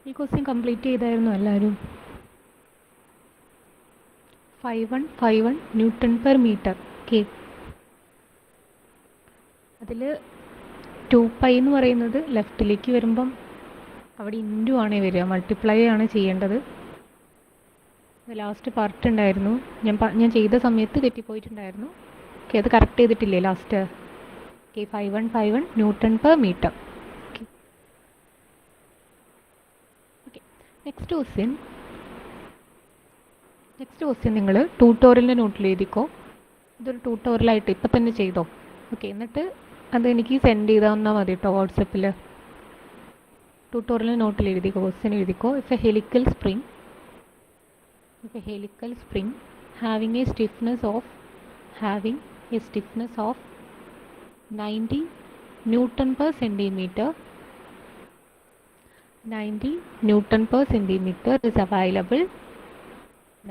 ഈ question complete ചെയ്തായിരുന്നു എല്ലാവരും? 5151 ന്യൂട്ടൺ പെർ മീറ്റർ. ഓക്കെ, അതിൽ 2π എന്ന് പറയുന്നത് ലെഫ്റ്റിലേക്ക് വരുമ്പം അവിടെ ഇൻറ്റു ആണ് വരിക, മൾട്ടിപ്ലൈ ആണ് ചെയ്യേണ്ടത്. ലാസ്റ്റ് പാർട്ട് ഉണ്ടായിരുന്നു, ഞാൻ ചെയ്ത സമയത്ത് തെറ്റിപ്പോയിട്ടുണ്ടായിരുന്നു. ഓക്കെ, അത് കറക്റ്റ് ചെയ്തിട്ടില്ലേ last? Okay, 5151 newton per metre. Okay okay next question നിങ്ങൾ ട്യൂട്ടോറിയലിൻ്റെ നോട്ടിൽ എഴുതിക്കോ. ഇതൊരു ട്യൂട്ടോറിയലായിട്ട് ഇപ്പം തന്നെ ചെയ്തോ. ഓക്കെ, എന്നിട്ട് അത് എനിക്ക് സെൻഡ് ചെയ്താൽ തന്നാൽ മതി കേട്ടോ വാട്സപ്പിൽ. ട്യൂട്ടോറിയൽ നോട്ടിൽ എഴുതിക്കോ, ക്വസ്റ്റ്യൻ എഴുതിക്കോ. If a helical spring having a stiffness of 90 Newton per centimeter, 90 Newton per centimeter is available.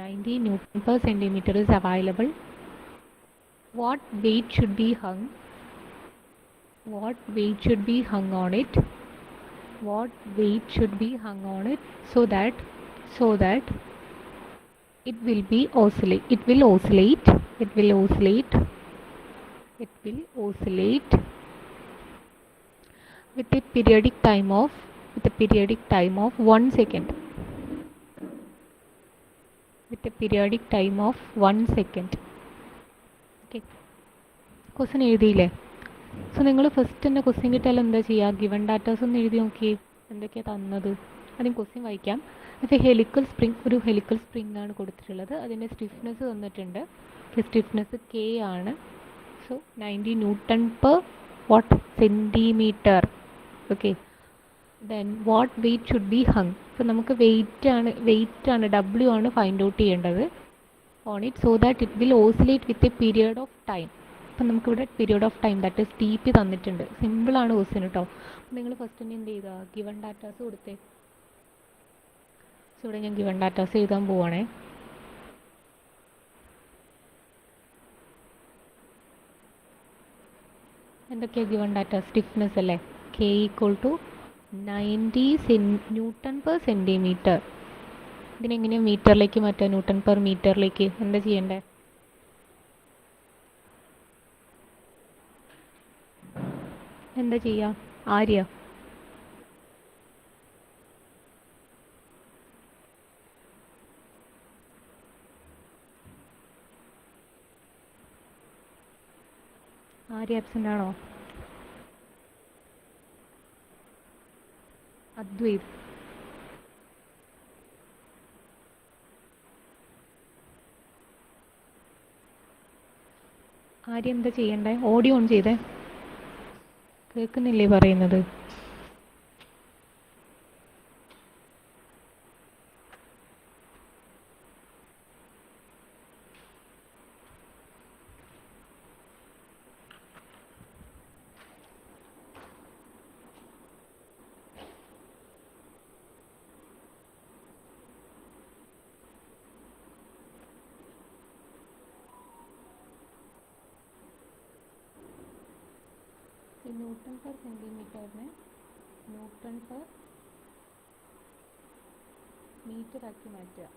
90 Newton per centimeter is available. What weight should be hung? What weight should be hung on it? What weight should be hung on it so that it will oscillate. It will oscillate with a periodic time of 1 second. With a periodic time of 1 second. Okay, question എഴുതിയില്ലേ? So നിങ്ങൾ first തന്നെ question കിട്ടിയാൽ എന്താ ചെയ്യുക? Given datas ഒന്ന് എഴുതി നോക്കി, എന്തൊക്കെയാണ് തന്നത്. ആദ്യം ക്വസ്റ്റ്യൻ വായിക്കാം. ഇപ്പോൾ ഒരു ഹെലിക്കൽ സ്പ്രിംഗ് ആണ് കൊടുത്തിട്ടുള്ളത്. അതിൻ്റെ സ്റ്റിഫ്നെസ് തന്നിട്ടുണ്ട്. സ്റ്റിഫ്നെസ് K ആണ്. So 90 newton per centimetre. Okay, then what weight should be hung. ഇപ്പോൾ നമുക്ക് വെയിറ്റ് ആണ് W ആണ് ഫൈൻഡ് ഔട്ട് ചെയ്യേണ്ടത് on it, so that it will oscillate with a period of time. അപ്പം നമുക്കിവിടെ period of time that is TP തന്നിട്ടുണ്ട്. സിമ്പിളാണ് question കേട്ടോ. നിങ്ങൾ ഫസ്റ്റ് തന്നെ എന്ത് ചെയ്യുക, ഗിവൺ ഡാറ്റാസ് കൊടുത്തേ. സോ ഇവിടെ ഞാൻ ഗിവൺ ഡാറ്റാസ് എഴുതാൻ പോവാണേ. എന്തൊക്കെയാണ് ഗിവൺ ഡാറ്റ? സ്റ്റിഫ്നെസ് അല്ലേ, K = 90 ന്യൂട്ടൺ പെർ സെൻറ്റിമീറ്റർ. ഇതിനെങ്ങനെയാണ് മീറ്ററിലേക്ക് മാറ്റുക? ന്യൂട്ടൺ പെർ മീറ്ററിലേക്ക് എന്താ ചെയ്യേണ്ടത്? എന്താ ചെയ്യുക? ആര്യ ആബ്സെൻ്റ് ആണോ? അദ്വൈത്, ആര്യ എന്താ ചെയ്യണ്ടേ? ഓഡിയോ ഓൺ ചെയ്തേ. കേൾക്കുന്നില്ലേ പറയുന്നത്? ഈ ന്യൂട്ടൺ പെർ സെൻറ്റിമീറ്ററിനെ ന്യൂട്ടൺ പെർ മീറ്റർ ആക്കി മാറ്റുക.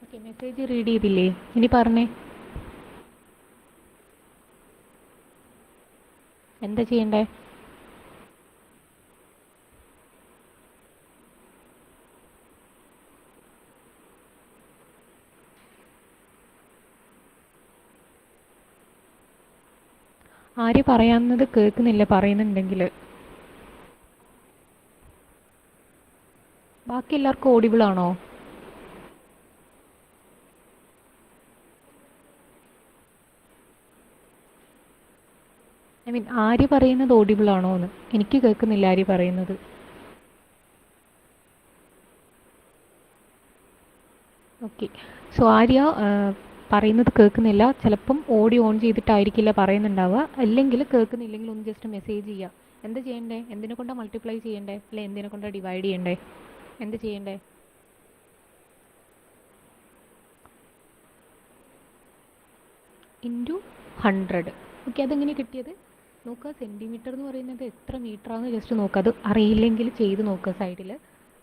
ഓക്കെ, മെസ്സേജ് റീഡ് ചെയ്തില്ലേ? ഇനി പറഞ്ഞേ, എന്താ ചെയ്യണ്ടേ? ആര് പറയാവുന്നത് കേൾക്കുന്നില്ല പറയുന്നുണ്ടെങ്കിൽ? ബാക്കി എല്ലാവർക്കും ഓഡിബിൾ ആണോ? ആര്യ പറയുന്നത് ഓഡിബിൾ ആണോ എന്ന് എനിക്ക് കേൾക്കുന്നില്ല. ആര്യ പറയുന്നത് ഓക്കെ. സോ ആര്യ പറയുന്നത് കേൾക്കുന്നില്ല. ചിലപ്പം ഓഡിയോ ഓൺ ചെയ്തിട്ടായിരിക്കില്ല പറയുന്നുണ്ടാവുക. അല്ലെങ്കിൽ കേൾക്കുന്നില്ലെങ്കിൽ ഒന്ന് ജസ്റ്റ് മെസ്സേജ് ചെയ്യുക. എന്താ ചെയ്യണ്ടേ? എന്തിനെ കൊണ്ടാണ് മൾട്ടിപ്ലൈ ചെയ്യണ്ടേ? അല്ലെ എന്തിനെ കൊണ്ടാണ് ഡിവൈഡ് ചെയ്യണ്ടേ? എന്ത് ചെയ്യണ്ടേ? ഇൻറ്റു 100. ഓക്കെ, അതെങ്ങനെ കിട്ടിയത് നോക്കുക. സെൻറ്റിമീറ്റർ എന്ന് പറയുന്നത് എത്ര മീറ്ററാണെന്ന് ജസ്റ്റ് നോക്കുക. അത് അറിയില്ലെങ്കിൽ ചെയ്ത് നോക്കുക സൈഡിൽ.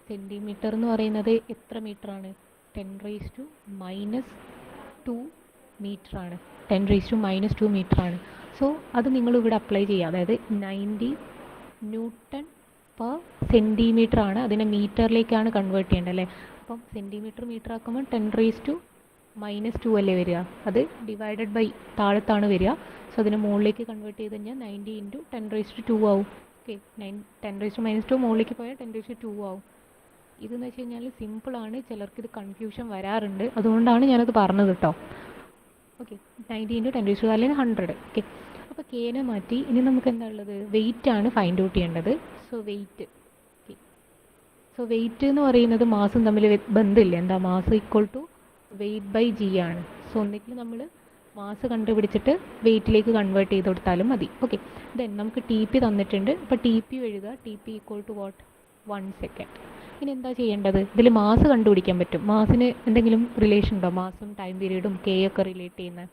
സെൻറ്റിമീറ്റർ എന്ന് പറയുന്നത് എത്ര മീറ്ററാണ്? 10⁻²മീറ്ററാണ്. 10⁻² മീറ്ററാണ്. സോ അത് നിങ്ങളിവിടെ അപ്ലൈ ചെയ്യുക. അതായത് 90 ന്യൂട്ടൺ പെർ സെൻറ്റിമീറ്റർ ആണ്. അതിനെ മീറ്ററിലേക്കാണ് കൺവേർട്ട് ചെയ്യേണ്ടത് അല്ലേ? അപ്പം സെൻറ്റിമീറ്റർ മീറ്റർ ആക്കുമ്പോൾ 10⁻² അല്ലേ വരിക? അത് ഡിവൈഡഡ് ബൈ താഴത്താണ് വരിക. സോ അതിന് മുകളിലേക്ക് കൺവേർട്ട് ചെയ്ത് കഴിഞ്ഞാൽ 90 × 10⁻² ആവും. ഓക്കെ, 10⁻² മുകളിലേക്ക് പോയാൽ 10⁻² ആവും. ഇതെന്ന് വെച്ച് കഴിഞ്ഞാൽ സിമ്പിളാണ്. ചിലർക്ക് ഇത് കൺഫ്യൂഷൻ വരാറുണ്ട്, അതുകൊണ്ടാണ് ഞാനത് പറഞ്ഞത് കേട്ടോ. ഓക്കെ, 90 × 10⁻² അല്ലെങ്കിൽ 100. ഓക്കെ, അപ്പോൾ കേനെ മാറ്റി ഇനി നമുക്ക് എന്താ ഉള്ളത്? വെയിറ്റ് ആണ് ഫൈൻഡ് ഔട്ട് ചെയ്യേണ്ടത്. So weight. Okay, so weight എന്ന് പറയുന്നത് മാസും തമ്മിൽ ബന്ധമില്ല. എന്താ? Mass equal to weight by g ആണ്. സോ ഒന്നിക്കിൽ നമ്മൾ മാസ് കണ്ടുപിടിച്ചിട്ട് വെയിറ്റിലേക്ക് കൺവേർട്ട് ചെയ്ത് കൊടുത്താലും മതി. ഓക്കെ, ദെൻ നമുക്ക് ടി പി തന്നിട്ടുണ്ട്. അപ്പോൾ ടി പി എഴുതുക. T P equal to what? 1 second. ഇനി എന്താ ചെയ്യേണ്ടത്? ഇതിൽ മാസ് കണ്ടുപിടിക്കാൻ പറ്റും. മാസിന് എന്തെങ്കിലും റിലേഷൻ ഉണ്ടോ? മാസും ടൈം പീരീഡും കെ ഒക്കെ റിലേറ്റ് ചെയ്യുന്ന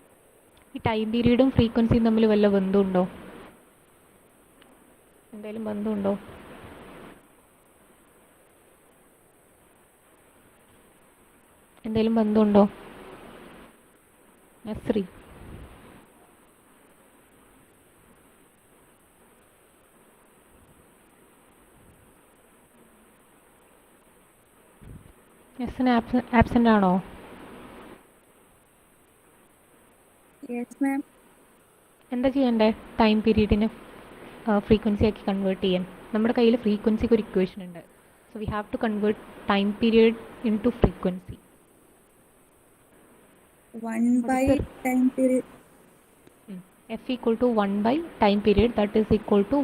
ഈ ടൈം പീരീഡും ഫ്രീക്വൻസിയും തമ്മിൽ വല്ല ബന്ധമുണ്ടോ? എന്തായാലും ബന്ധമുണ്ടോ? എന്തായാലും ബന്ധമുണ്ടോ? നസ്രി, നസ്രിന് ആബ്സെൻ്റ് ആണോ? എന്താ ചെയ്യണ്ടേ? ടൈം പീരീഡിന് ഫ്രീക്വൻസി ആക്കി കൺവേർട്ട് ചെയ്യാൻ നമ്മുടെ കയ്യിൽ ഫ്രീക്വൻസിക്ക് ഒരു ഇക്വേഷൻ ഉണ്ട്. So we have to convert time period into frequency. 1/time period. F equal to 1/time period, that is equal to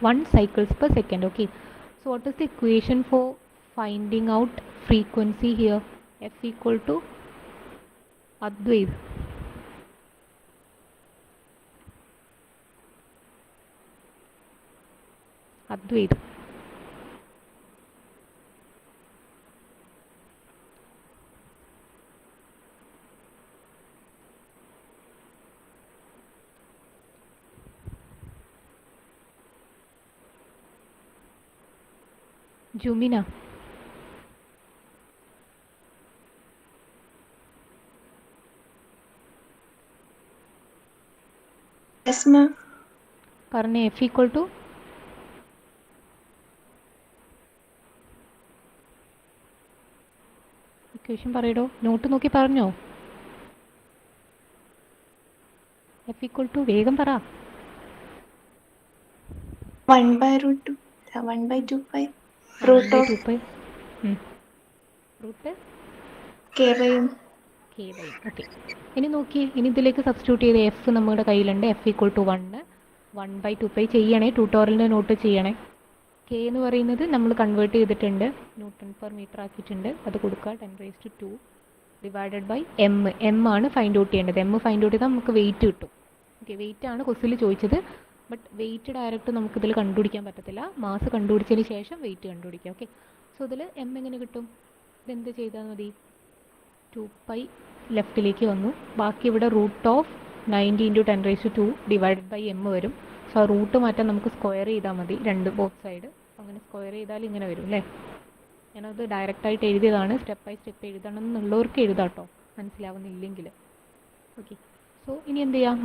1 cycles per second. Okay, so what is the equation for finding out frequency here? F equal to Advait. Jumina. Yes, ma'am. പറഞ്ഞേ. F equal to equation പറയടോ. Not നോക്കി പറഞ്ഞോ. F equal to വേഗം പറ. 1/√2. 1/2π. Root of K/M. Okay, ഇനി നോക്കിയേ. ഇനി ഇതിലേക്ക് സബ്സ്റ്റിറ്റ്യൂട്ട് ചെയ്ത് എഫ് നമ്മുടെ കയ്യിലുണ്ട്. F equal to 1/2π ചെയ്യണേ. ട്യൂട്ടോറിയലിൻ്റെ നോട്ട് ചെയ്യണേ. കെ എന്ന് പറയുന്നത് നമ്മൾ കൺവേർട്ട് ചെയ്തിട്ടുണ്ട്, ന്യൂട്ടൺ പെർ മീറ്റർ ആക്കിയിട്ടുണ്ട്. അത് കൊടുക്കുക. 10⁻² ഡിവൈഡഡ് ബൈ എം. എം ആണ് ഫൈൻഡ് ഔട്ട് ചെയ്യേണ്ടത്. എം ഫൈൻഡ് ഔട്ട് ചെയ്താൽ നമുക്ക് വെയിറ്റ് കിട്ടും. ഓക്കെ, വെയിറ്റ് ആണ് ക്വസ്റ്റിൽ ചോദിച്ചത്. ബട്ട് വെയിറ്റ് ഡയറക്റ്റ് നമുക്കിതിൽ കണ്ടുപിടിക്കാൻ പറ്റത്തില്ല. മാസ് കണ്ടുപിടിച്ചതിന് ശേഷം വെയിറ്റ് കണ്ടുപിടിക്കാം. ഓക്കെ, സോ ഇതിൽ എം എങ്ങനെ കിട്ടും? ഇതെന്ത് ചെയ്താൽ മതി? 2π ലെഫ്റ്റിലേക്ക് വന്നു. ബാക്കി ഇവിടെ √90 × 10⁻² ഡിവൈഡഡ് ബൈ എം വരും. സോ ആ റൂട്ട് മാറ്റാൻ നമുക്ക് സ്ക്വയർ ചെയ്താൽ മതി, ബോത്ത് സൈഡ്. അങ്ങനെ സ്ക്വയർ ചെയ്താൽ ഇങ്ങനെ വരും അല്ലേ? ഞാനത് ഡയറക്റ്റായിട്ട് എഴുതിയതാണ്. സ്റ്റെപ്പ് ബൈ സ്റ്റെപ്പ് എഴുതണം എന്നുള്ളവർക്ക് എഴുതാം കേട്ടോ, മനസ്സിലാവുന്നില്ലെങ്കിൽ. ഓക്കെ, സോ ഇനി എന്ത് ചെയ്യാം?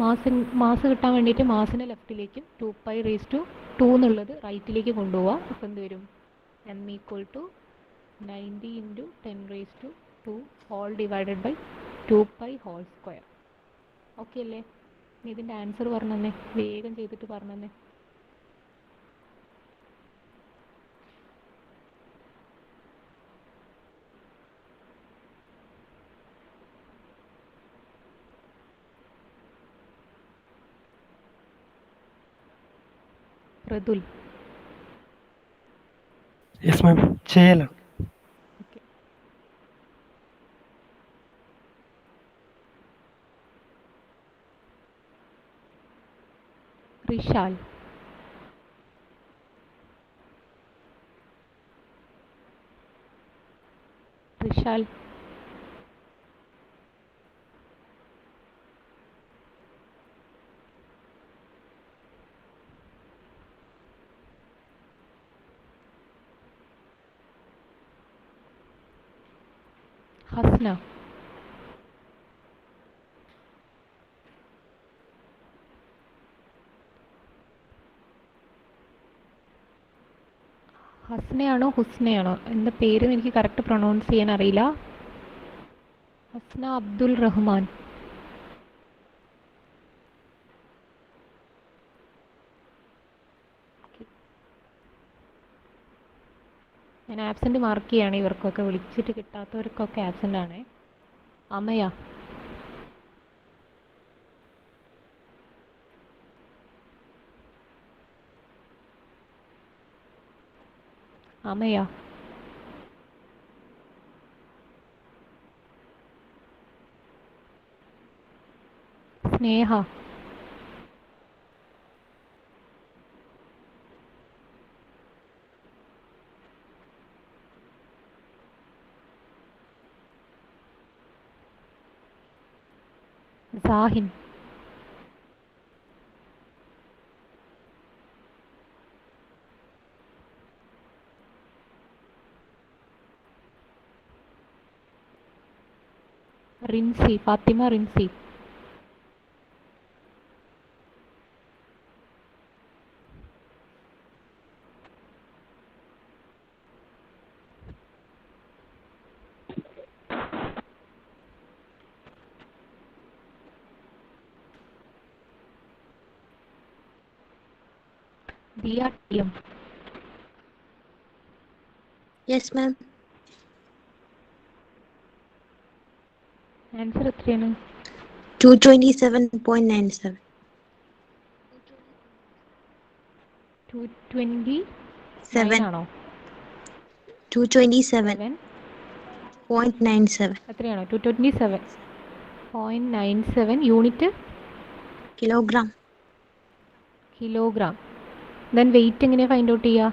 മാസ് കിട്ടാൻ വേണ്ടിയിട്ട് മാസിനെ ലെഫ്റ്റിലേക്കും 2π² എന്നുള്ളത് റൈറ്റിലേക്ക് കൊണ്ടുപോവാം. അപ്പോൾ എന്ത് വരും? m equal to 90 × 10⁻² whole divided by 2π². Okay അല്ലേ? ഇനി ഇതിൻ്റെ ആൻസർ പറഞ്ഞു തന്നെ, വേഗം ചെയ്തിട്ട് പറഞ്ഞു തന്നെ. പ്രതുൽ. യെസ് മാം, ചെയ്യാലോ. ഓക്കെ, റിഷാൽ. വിശാൽ. ഹസ്ന. ഹസ്നയാണോ ഹുസ്നയാണോ എന്താ പേര് എനിക്ക് കറക്റ്റ് പ്രൊണൗൺസ് ചെയ്യാൻ അറിയില്ല. ഹസ്ന അബ്ദുൽ റഹ്മാൻ. ഞാൻ ആബ്സെൻറ്റ് മാർക്ക് ചെയ്യാണ് ഇവർക്കൊക്കെ, വിളിച്ചിട്ട് കിട്ടാത്തവർക്കൊക്കെ ആബ്സെൻ്റ് ആണേ. Amaya. Amaya. Sneha. Sahin. Rinsy. Fathima Rinsy. Diya T M. Yes, ma'am. Answer എത്രയാണ്? 227.97. 229 ആണോ? 227.97. എത്രയാണോ? 227.97 unit Kilogram. Kilogram. Then weight എങ്ങനെയാണ് ഫൈൻഡ് ഔട്ട് ചെയ്യുക?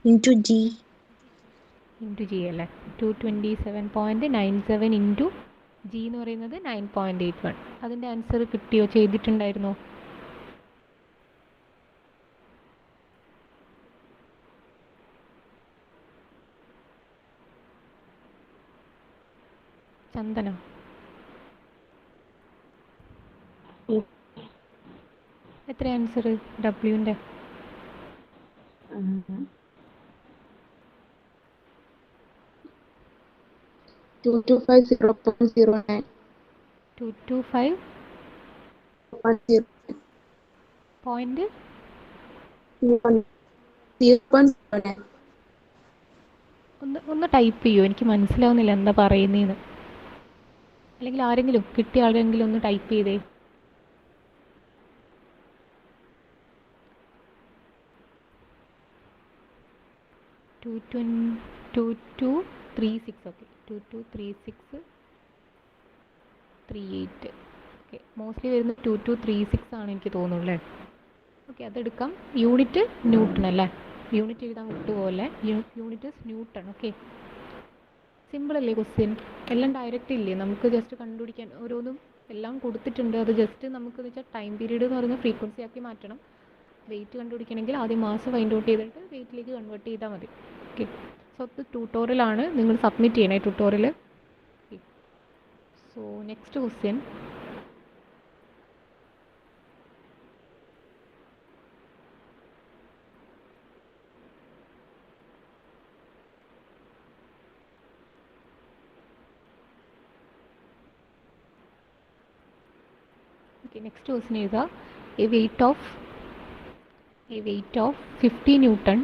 Into G. ഇൻറ്റു ജി അല്ലേ. 227.97 ഇൻറ്റു ജി എന്ന് പറയുന്നത് 9.81. അതിൻ്റെ ആൻസർ കിട്ടിയോ? ചെയ്തിട്ടുണ്ടായിരുന്നോ? ചന്ദന. എത്ര ആൻസർ ഡബ്ല്യുവിൻ്റെ? 225.0.09. 225 0.09. പോയിന്റ്. ഒന്ന് ടൈപ്പ് ചെയ്യൂ, എനിക്ക് മനസ്സിലാവുന്നില്ല എന്താ പറയുന്നതെന്ന്. അല്ലെങ്കിൽ ആരെങ്കിലും കിട്ടിയ ആരെങ്കിലും ഒന്ന് ടൈപ്പ് ചെയ്തേ. Two two 36. Okay, 223638. Okay, mostly വരുന്നത് 2236 ആണ് എനിക്ക് തോന്നുന്നു അല്ലേ. ഓക്കെ, അതെടുക്കാം. യൂണിറ്റ് ന്യൂട്ടൺ അല്ലേ. യൂണിറ്റ് എഴുതാൻ വിട്ടുപോലെ. Unit newton. ഓക്കെ, സിമ്പിൾ അല്ലേ ക്വസ്റ്റ്യൻ? എല്ലാം ഡയറക്റ്റ് ഇല്ലേ, നമുക്ക് ജസ്റ്റ് കണ്ടുപിടിക്കാൻ. ഓരോന്നും എല്ലാം കൊടുത്തിട്ടുണ്ട്. അത് ജസ്റ്റ് നമുക്ക് എന്ന് വെച്ചാൽ ടൈം പീരീഡ് എന്ന് പറയുന്ന ഫ്രീക്വൻസി ആക്കി മാറ്റണം. വെയിറ്റ് കണ്ടുപിടിക്കണമെങ്കിൽ ആദ്യം മാസ് ഫൈൻഡ് ഔട്ട് ചെയ്തിട്ട് വെയിറ്റിലേക്ക് കൺവേർട്ട് ചെയ്താൽ മതി. ഓക്കെ, സോ അത് ട്യൂട്ടോറിയലാണ്, നിങ്ങൾ സബ്മിറ്റ് ചെയ്യണേ tutorial. So next question. Next question എഴുതുക. A weight of 50 newton.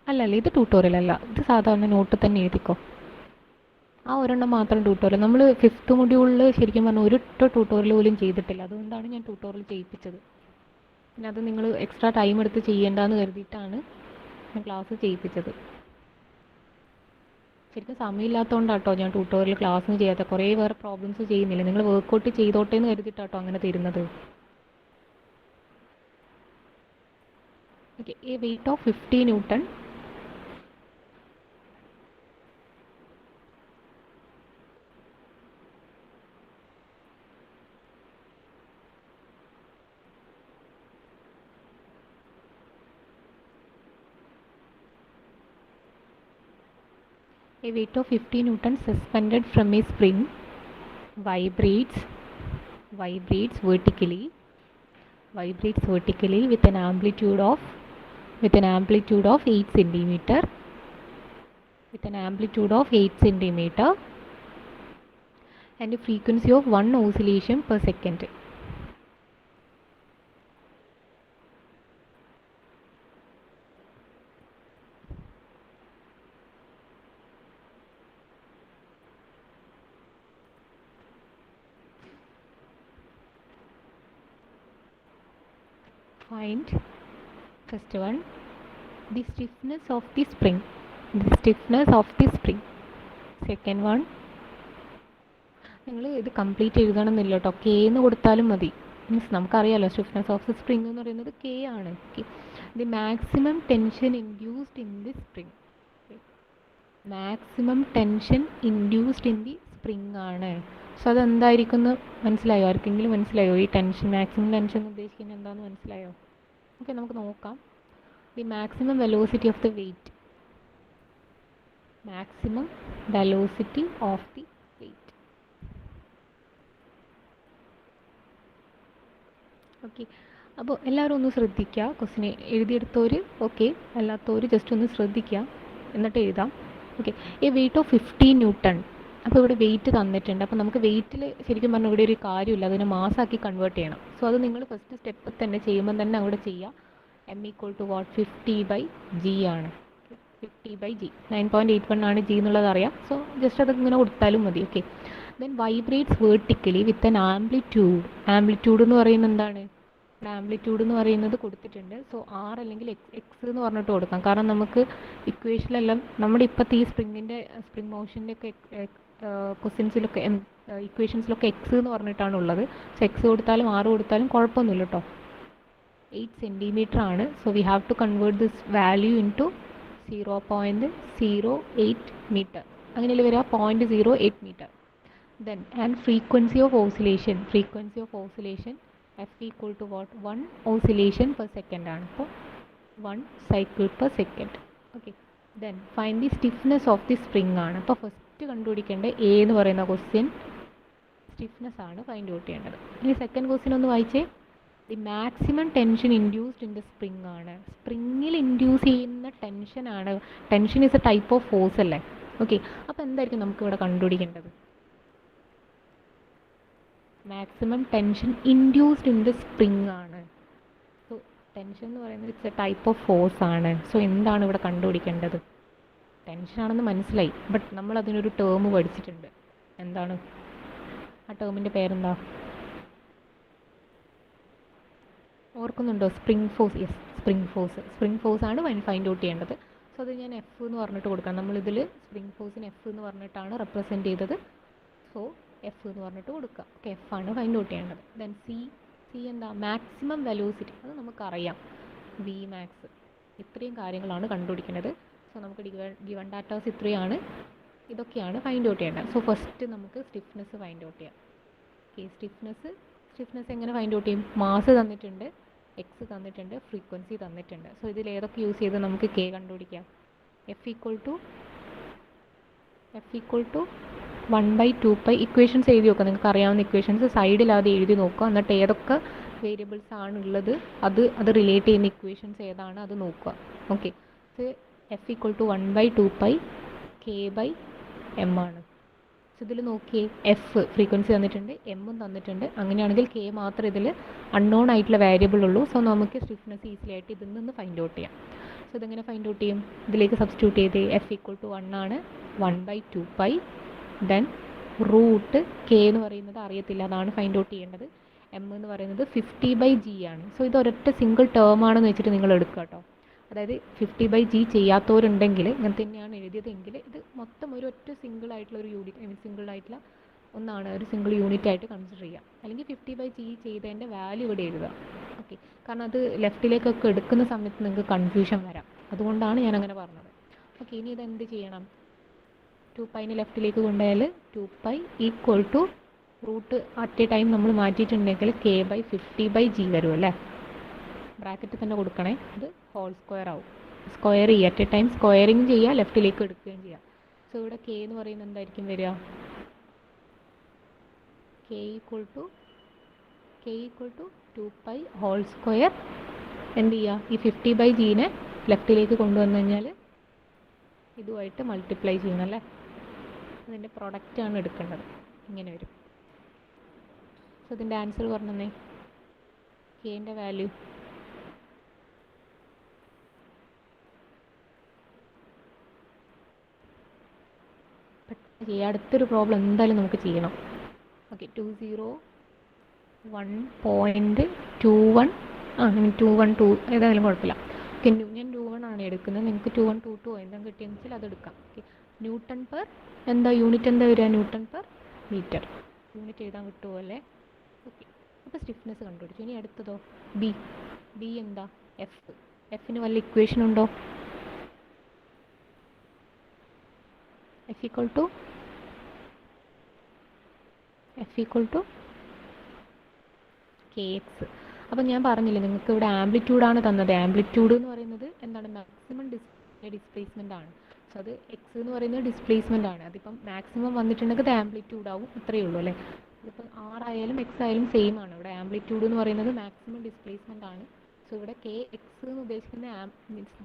അല്ലല്ല, ഇത് ട്യൂട്ടോറിയൽ അല്ല, ഇത് സാധാരണ നോട്ട് തന്നെ എഴുതിക്കോ. ആ ഒരെണ്ണം മാത്രം ട്യൂട്ടോറിയൽ. നമ്മൾ 5th മൊഡ്യൂളിൽ ശരിക്കും പറഞ്ഞാൽ ഒരു ട്യൂട്ടോറിയൽ പോലും ചെയ്തിട്ടില്ല. അതുകൊണ്ടാണ് ഞാൻ ട്യൂട്ടോറിയൽ ചെയ്യിപ്പിച്ചത്. പിന്നെ അത് നിങ്ങൾ എക്സ്ട്രാ ടൈം എടുത്ത് ചെയ്യേണ്ടെന്ന് കരുതിയിട്ടാണ് ഞാൻ ക്ലാസ് ചെയ്യിപ്പിച്ചത്. ശരിക്കും സമയമില്ലാത്തതുകൊണ്ടാട്ടോ ഞാൻ ട്യൂട്ടോറിയൽ ക്ലാസ്സിന് ചെയ്യാത്ത. കുറേ വേറെ പ്രോബ്ലംസ് ചെയ്യുന്നില്ല, നിങ്ങൾ വർക്കൗട്ട് ചെയ്തോട്ടെ എന്ന് കരുതിയിട്ടാട്ടോ അങ്ങനെ തരുന്നത്. Okay, a weight of 50 Newton suspended from a spring vibrates vertically with an amplitude of 8 centimeter and a frequency of 1 oscillation per second. Find first one the stiffness of the spring. Second one, നിങ്ങൾ ഇത് complete എഴുതണമെന്നില്ല കേട്ടോ, K എന്ന് കൊടുത്താലും മതി. Means നമുക്കറിയാമല്ലോ stiffness of the spring എന്ന് പറയുന്നത് K ആണ്. The maximum tension induced in the spring ആണ്. സോ അതെന്തായിരിക്കും എന്ന് മനസ്സിലായോ? ആർക്കെങ്കിലും മനസ്സിലായോ? ഈ മാക്സിമം ടെൻഷൻ ഉദ്ദേശിക്കുന്നത് എന്താണെന്ന് മനസ്സിലായോ? ഓക്കെ, നമുക്ക് നോക്കാം. The maximum velocity of the wait. Okay, അപ്പോൾ എല്ലാവരും ഒന്ന് ശ്രദ്ധിക്കുക. ക്വസ്റ്റിനെ എഴുതിയെടുത്തവർ ഓക്കെ, അല്ലാത്തവർ ജസ്റ്റ് ഒന്ന് ശ്രദ്ധിക്കുക, എന്നിട്ട് എഴുതാം. ഓക്കെ, ഈ വെയിറ്റ് ഓഫ് 15 ന്യൂട്ടൺ. അപ്പോൾ ഇവിടെ വെയിറ്റ് തന്നിട്ടുണ്ട്. അപ്പോൾ നമുക്ക് വെയിറ്റിൽ ശരിക്കും പറഞ്ഞാൽ ഇവിടെ ഒരു കാര്യമില്ല, അതിനെ മാസാക്കി കൺവേർട്ട് ചെയ്യണം. സോ അത് നിങ്ങൾ ഫസ്റ്റ് സ്റ്റെപ്പ് തന്നെ ചെയ്യുമ്പോൾ തന്നെ അവിടെ ചെയ്യുക. m = what 50/g ആണ്. 50/g 9.81 ആണ് g എന്നുള്ളത് അറിയാം. സോ ജസ്റ്റ് അത് ഇങ്ങനെ കൊടുത്താലും മതി. Okay, then vibrates vertically with an amplitude എന്ന് പറയുന്നത് എന്താണ്? ആംപ്ലിറ്റ്യൂഡ് എന്ന് പറയുന്നത് കൊടുത്തിട്ടുണ്ട്. സോ ആർ അല്ലെങ്കിൽ എക്സ് എന്ന് പറഞ്ഞിട്ട് കൊടുക്കാം. കാരണം നമുക്ക് ഇക്വേഷനിലെല്ലാം നമ്മുടെ ഇപ്പോഴത്തെ ഈ സ്പ്രിംഗ് മോഷൻ്റെ ഒക്കെ ക്വസ്റ്റ്യൻസിലൊക്കെ ഇക്വേഷൻസിലൊക്കെ എക്സ് എന്ന് പറഞ്ഞിട്ടാണ് ഉള്ളത്. സോ എക്സ് കൊടുത്താലും ആർ കൊടുത്താലും കുഴപ്പമൊന്നുമില്ല കേട്ടോ. 8 സെൻറ്റിമീറ്റർ ആണ്. So we have to convert this value into 0.08 metre. അങ്ങനെയല്ലേ വരിക? 0.08 metre. Then and frequency of oscillation f equal to what 1 oscillation per second ആണ്. അപ്പോൾ 1 cycle per second. Okay, then find the stiffness of the spring ആണ്. അപ്പോൾ first കണ്ടുപിടിക്കേണ്ട A എന്ന് പറയുന്ന question stiffness ആണ് find out ചെയ്യേണ്ടത്. ഇനി സെക്കൻഡ് ക്വസ്റ്റ്യൻ ഒന്ന് വായിച്ചേ. The maximum tension induced in the spring ആണ്. സ്പ്രിങ്ങിൽ ഇൻഡ്യൂസ് ചെയ്യുന്ന ടെൻഷനാണ്. Tension is A type of force അല്ലേ? ഓക്കെ, അപ്പോൾ എന്തായിരിക്കും നമുക്കിവിടെ കണ്ടുപിടിക്കേണ്ടത്? Maximum tension induced in the spring ആണ്. സോ ടെൻഷൻ എന്ന് പറയുന്നത് it's A type of force ആണ്. സോ എന്താണ് ഇവിടെ കണ്ടുപിടിക്കേണ്ടത്? ടെൻഷനാണെന്ന് മനസ്സിലായി, ബട്ട് നമ്മൾ അതിനൊരു ടേം പഠിച്ചിട്ടുണ്ട്. എന്താണ് ആ ടേമിൻ്റെ പേരെന്താ? ഓർക്കുന്നുണ്ടോ? Spring force. Yes, spring force ആണ് ഫൈൻഡ് ഔട്ട് ചെയ്യേണ്ടത്. സോ അത് ഞാൻ എഫ് എന്ന് പറഞ്ഞിട്ട് കൊടുക്കാം. നമ്മളിതിൽ സ്പ്രിംഗ് ഫോഴ്സിന് എഫ് എന്ന് പറഞ്ഞിട്ടാണ് റെപ്രസെൻറ്റ് ചെയ്തത്. സോ എഫ് എന്ന് പറഞ്ഞിട്ട് കൊടുക്കുക. ഓക്കെ, എഫ് ആണ് ഫൈൻഡ് ഔട്ട് ചെയ്യേണ്ടത്. ദെൻ സി എന്താ? Maximum velocity. അത് നമുക്കറിയാം, വി മാക്സ്. ഇത്രയും കാര്യങ്ങളാണ് കണ്ടുപിടിക്കുന്നത്. സോ നമുക്ക് ഗിവൺ ഡാറ്റാസ് ഇത്രയാണ്. ഇതൊക്കെയാണ് ഫൈൻഡ് ഔട്ട് ചെയ്യേണ്ടത്. സോ ഫസ്റ്റ് നമുക്ക് സ്റ്റിഫ്നെസ് ഫൈൻഡ് ഔട്ട് ചെയ്യാം. ഓക്കെ, സ്റ്റിഫ്നെസ് എങ്ങനെ ഫൈൻഡ് ഔട്ട് ചെയ്യും? മാസ് തന്നിട്ടുണ്ട്, എക്സ് തന്നിട്ടുണ്ട്, ഫ്രീക്വൻസി തന്നിട്ടുണ്ട്. സോ ഇതിൽ ഏതൊക്കെ യൂസ് ചെയ്ത് നമുക്ക് കെ കണ്ടുപിടിക്കാം? F equal to 1/2π. ഇക്വേഷൻസ് എഴുതി നോക്കുക. നിങ്ങൾക്ക് അറിയാവുന്ന ഇക്വേഷൻസ് സൈഡിൽ അത് എഴുതി നോക്കുക. എന്നിട്ട് ഏതൊക്കെ വേരിയബിൾസ് ആണുള്ളത് അത് റിലേറ്റ് ചെയ്യുന്ന ഇക്വേഷൻസ് ഏതാണ് അത് നോക്കുക. Okay, so F equal to 1/2π k/m ആണ്. സോ ഇതിൽ നോക്കിയേ, എഫ് ഫ്രീക്വൻസി തന്നിട്ടുണ്ട്, എമ്മും തന്നിട്ടുണ്ട്. അങ്ങനെയാണെങ്കിൽ കെ മാത്രം ഇതിൽ അൺനോൺ ആയിട്ടുള്ള വേരിയബിൾ ഉള്ളൂ. സോ നമുക്ക് സ്റ്റിഫ്നെസ് ഈസിലി ആയിട്ട് ഇതിൽ നിന്ന് ഫൈൻഡ് ഔട്ട് ചെയ്യാം. സോ ഇതെങ്ങനെ ഫൈൻഡ് ഔട്ട് ചെയ്യും? ഇതിലേക്ക് സബ്സ്റ്റിറ്റ്യൂട്ട് ചെയ്ത് എഫ് ഈക്വൽ ടു 1 ആണ്. 1/2π. ദെൻ റൂട്ട് കെ എന്ന് പറയുന്നത് അറിയത്തില്ല, അതാണ് ഫൈൻഡ് ഔട്ട് ചെയ്യേണ്ടത്. എം എന്ന് പറയുന്നത് 50/g ആണ്. സോ ഇത് ഒരൊറ്റ സിംഗിൾ ടേം ആണെന്ന് വെച്ചിട്ട് നിങ്ങൾ എടുക്കുക കേട്ടോ. അതായത് 50/g ചെയ്യാത്തവരുണ്ടെങ്കിൽ ഇങ്ങനെ തന്നെയാണ് എഴുതിയതെങ്കിൽ ഇത് മൊത്തം ഒരു ഒറ്റ സിംഗിൾ ആയിട്ടുള്ള ഒരു യൂണിറ്റ്, സിംഗിൾ ആയിട്ടുള്ള ഒന്നാണ്, ഒരു സിംഗിൾ യൂണിറ്റ് ആയിട്ട് കൺസിഡർ ചെയ്യുക. അല്ലെങ്കിൽ 50/g ചെയ്തതിൻ്റെ വാല്യൂ ഇവിടെ എഴുതുക. ഓക്കെ, ഓക്കെ, കാരണം അത് ലെഫ്റ്റിലേക്കൊക്കെ എടുക്കുന്ന സമയത്ത് നിങ്ങൾക്ക് കൺഫ്യൂഷൻ വരാം, അതുകൊണ്ടാണ് ഞാൻ അങ്ങനെ പറഞ്ഞത്. ഓക്കെ, ഇനി ഇതെന്ത് ചെയ്യണം? 2π ലെഫ്റ്റിലേക്ക് കൊണ്ടുപോയാൽ 2π equal to root at a time നമ്മൾ മാറ്റിയിട്ടുണ്ടെങ്കിൽ k/50/g വരും അല്ലേ. ബ്രാക്കറ്റ് തന്നെ കൊടുക്കണേ, ഇത് ഹോൾ സ്ക്വയർ ആവും. സ്ക്വയർ ചെയ്യുക, അറ്റ് എ ടൈം സ്ക്വയറിങ് ചെയ്യുക, ലെഫ്റ്റിലേക്ക് എടുക്കുകയും ചെയ്യുക. സോ ഇവിടെ k എന്ന് പറയുന്നത് എന്തായിരിക്കും വരിക? k equal to 2π whole square. എന്ത് ചെയ്യുക? ഈ 50/g ലെഫ്റ്റിലേക്ക് കൊണ്ടുവന്നു കഴിഞ്ഞാൽ ഇതുമായിട്ട് മൾട്ടിപ്ലൈ ചെയ്യണം അല്ലേ. അതിൻ്റെ പ്രൊഡക്റ്റാണ് എടുക്കേണ്ടത്, ഇങ്ങനെ വരും. സോ ഇതിൻ്റെ ആൻസർ പറഞ്ഞേ, കെൻ്റെ വാല്യൂ പെട്ടെന്ന് ചെയ്യുക. അടുത്തൊരു പ്രോബ്ലം എന്തായാലും നമുക്ക് ചെയ്യണം. ഓക്കെ, 201.21 212 ഏതായാലും കുഴപ്പമില്ല. ഓക്കെ, ഞാൻ 21 ആണ് എടുക്കുന്നത്, നിങ്ങൾക്ക് 2122 എന്തെങ്കിലും കിട്ടിയെന്ന് വെച്ചാൽ അത് എടുക്കാം. ഓക്കെ, ന്യൂട്ടൺ പെർ എന്താ യൂണിറ്റ് എന്താ വരിക? Newton per metre. യൂണിറ്റ് എഴുതാൻ കിട്ടുമോ അല്ലേ? ഓക്കെ, അപ്പോൾ സ്റ്റിഫ്നെസ് കണ്ടുപിടിച്ചു. ഇനി അടുത്തതോ ബി എന്താ? എഫിന് വല്ല ഇക്വേഷൻ ഉണ്ടോ? F equal to kx. അപ്പം ഞാൻ പറഞ്ഞില്ലേ നിങ്ങൾക്ക് ഇവിടെ ആംപ്ലിറ്റ്യൂഡാണ് തന്നത്. ആംപ്ലിറ്റ്യൂഡ് എന്ന് പറയുന്നത് എന്താണ്? മാക്സിമം ഡിസ്പ്ലേസ്മെൻ്റ് ആണ്. സോ അത് എക്സ് എന്ന് പറയുന്നത് ഡിസ്പ്ലേസ്മെൻ്റ് ആണ്. അതിപ്പം മാക്സിമം വന്നിട്ടുണ്ടെങ്കിൽ അത് ആംപ്ലിറ്റ്യൂഡ് ആവും, ഇത്രയേ ഉള്ളൂ അല്ലേ. ഇതിപ്പം ആർ ആയാലും എക്സ് ആയാലും സെയിം ആണ്. ഇവിടെ ആംപ്ലിറ്റ്യൂഡ് എന്ന് പറയുന്നത് മാക്സിമം ഡിസ്പ്ലേസ്മെൻ്റ് ആണ്. സോ ഇവിടെ കെ എക്സ് എന്ന് ഉദ്ദേശിക്കുന്ന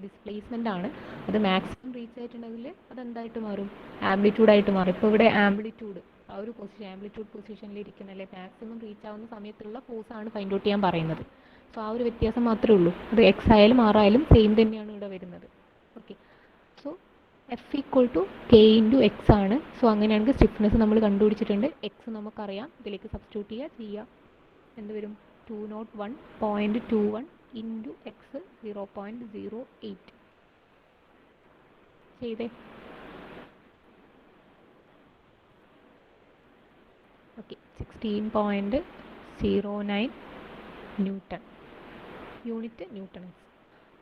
ഡിസ്പ്ലേസ്മെൻ്റ് ആണ്. അത് മാക്സിമം റീച്ച് ആയിട്ടുണ്ടെങ്കിൽ അതെന്തായിട്ട് മാറും? ആംപ്ലിറ്റ്യൂഡായിട്ട് മാറും. ഇപ്പോൾ ഇവിടെ ആംപ്ലിറ്റ്യൂഡ് ആ ഒരു പൊസിഷൻ, ആംപ്ലിറ്റ്യൂഡ് പൊസിഷനിൽ ഇരിക്കുന്ന അല്ലെ മാക്സിമം റീച്ച് ആവുന്ന സമയത്തുള്ള ഫോഴ്സാണ് ഫൈൻഡ് ഔട്ട് ചെയ്യാൻ പറയുന്നത്. സോ ആ ഒരു വ്യത്യാസം മാത്രമേ ഉള്ളൂ. അത് എക്സ് ആയാലും ആർ ആയാലും സെയിം തന്നെയാണ് ഇവിടെ വരുന്നത്. Okay, so F equal to K into X ആണ്. സോ അങ്ങനെയാണെങ്കിൽ സ്റ്റിഫ്നെസ് നമ്മൾ കണ്ടുപിടിച്ചിട്ടുണ്ട്. എക്സ് നമുക്കറിയാം, ഇതിലേക്ക് സബ്സ്റ്റിറ്റ്യൂട്ട് ചെയ്യുക. എന്ത് വരും? 201.21 ഇൻറ്റു എക്സ് 0.08 ചെയ്തേ. Okay, 16.09 newton. Unit newton.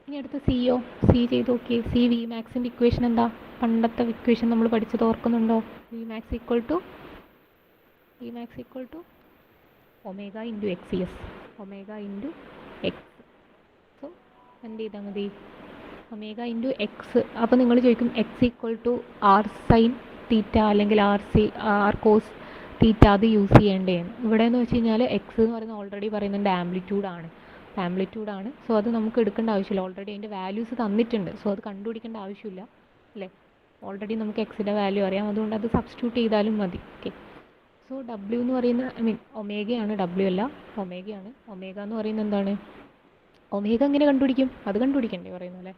ഇനി അടുത്ത സിയോ സി ചെയ്ത് നോക്കിയേ. സി വി മാക്സിൻ്റെ ഇക്വേഷൻ എന്താ? പണ്ടത്തെ ഇക്വേഷൻ നമ്മൾ പഠിച്ചത് ഓർക്കുന്നുണ്ടോ? V max equal to omega into X. Yes, omega into X. So എന്ത് ചെയ്താൽ മതി? Omega into X. അപ്പോൾ നിങ്ങൾ ചോദിക്കും X equal to R sine theta അല്ലെങ്കിൽ ആർ കോസ് തീറ്റ അത് യൂസ് ചെയ്യേണ്ടതെന്ന്. ഇവിടെ എന്ന് വെച്ച് കഴിഞ്ഞാൽ എക്സ് എന്ന് പറയുന്നത് ഓൾറെഡി പറയുന്നുണ്ട് ആംപ്ലിറ്റ്യൂഡാണ്. സോ അത് നമുക്ക് എടുക്കേണ്ട ആവശ്യമില്ല, ഓൾറെഡി അതിൻ്റെ വാല്യൂസ് തന്നിട്ടുണ്ട്. സോ അത് കണ്ടുപിടിക്കേണ്ട ആവശ്യമില്ല അല്ലേ. ഓൾറെഡി നമുക്ക് എക്സിൻ്റെ വാല്യൂ അറിയാം, അതുകൊണ്ട് അത് സബ്സ്റ്റിറ്റ്യൂട്ട് ചെയ്താലും മതി. ഓക്കെ, സോ ഡബ്ല്യു എന്ന് പറയുന്ന ഒമേഗയാണ്, ഡബ്ല്യു അല്ല ഒമേഗയാണ്. ഒമേഗ എന്ന് പറയുന്നത് എന്താണ്? ഒമേഗ എങ്ങനെ കണ്ടുപിടിക്കും? അത് കണ്ടുപിടിക്കണ്ടേ പറയുന്നത് അല്ലേ.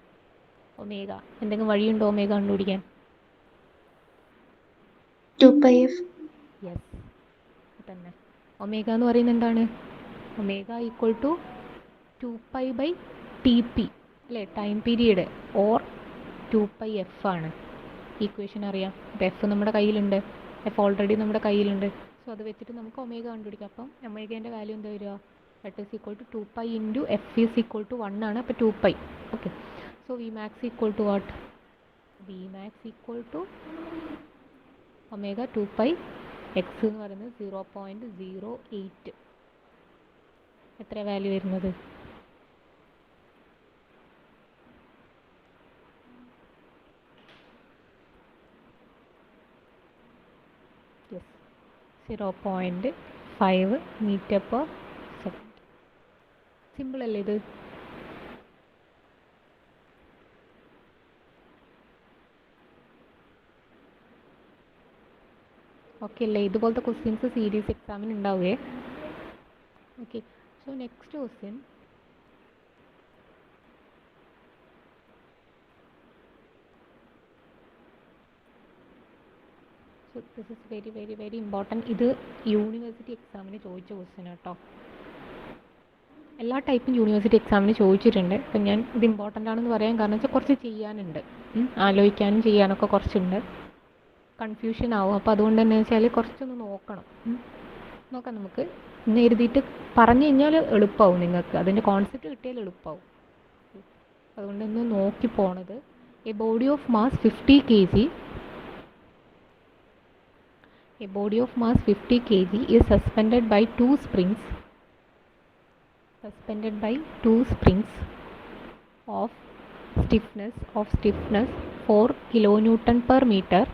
ഒമേഗ എന്തെങ്കിലും വഴിയുണ്ടോ ഒമേഗ കണ്ടുപിടിക്കാൻ? 2πf. യെസ്, തന്നെ. ഒമേഗ എന്ന് പറയുന്നത് എന്താണ്? ഒമേഗ ഈക്വൽ ടു 2π/TP അല്ലേ, ടൈം പീരീഡ്, ഓർ 2πf ആണ്. ഈക്വേഷൻ അറിയാം. എഫ് നമ്മുടെ കയ്യിലുണ്ട്, എഫ് ഓൾറെഡി നമ്മുടെ കയ്യിലുണ്ട്. സോ അത് വെച്ചിട്ട് നമുക്ക് ഒമേഗ കണ്ടുപിടിക്കാം. അപ്പം ഒമേഗേൻ്റെ വാല്യൂ എന്താ വരിക? That is equal to 2π into F is equal to 1 ആണ്. അപ്പോൾ 2π. Okay, so V max equal to what? V max equal to omega 2π. X എന്ന് പറയുന്നത് 0.08. എത്ര വാല്യൂ വരുന്നത്? Yes, 0.5 metre per second. Simple അല്ലേ ഇത്? ഓക്കെ അല്ലേ? ഇതുപോലത്തെ ക്വസ്റ്റ്യൻസ് സീരീസ് എക്സാമിന് ഉണ്ടാവുകയെ. Okay, so next question. So this is very very very important. ഇത് യൂണിവേഴ്സിറ്റി എക്സാമിന് ചോദിച്ച ക്വസ്റ്റ്യൻ കേട്ടോ. എല്ലാ ടൈപ്പും യൂണിവേഴ്സിറ്റി എക്സാമിന് ചോദിച്ചിട്ടുണ്ട്. അപ്പം ഞാൻ ഇത് ഇമ്പോർട്ടൻ്റ് ആണെന്ന് പറയാൻ കാരണം വെച്ചാൽ കുറച്ച് ചെയ്യാനുണ്ട്, ആലോചിക്കാനും ചെയ്യാനൊക്കെ കുറച്ചുണ്ട്. കൺഫ്യൂഷൻ ആവും. അപ്പോൾ അതുകൊണ്ട് തന്നെ വെച്ചാൽ കുറച്ചൊന്ന് നോക്കണം. നോക്കാം നമുക്ക്. ഇന്ന് എഴുതിയിട്ട് പറഞ്ഞു കഴിഞ്ഞാൽ എളുപ്പമാവും നിങ്ങൾക്ക്, അതിൻ്റെ കോൺസെപ്റ്റ് കിട്ടിയാൽ എളുപ്പമാവും. അതുകൊണ്ട് ഒന്ന് നോക്കി പോണത്. A body of mass 50 kg, a body of mass 50 kg is suspended by two springs of stiffness 4 kilonewton per meter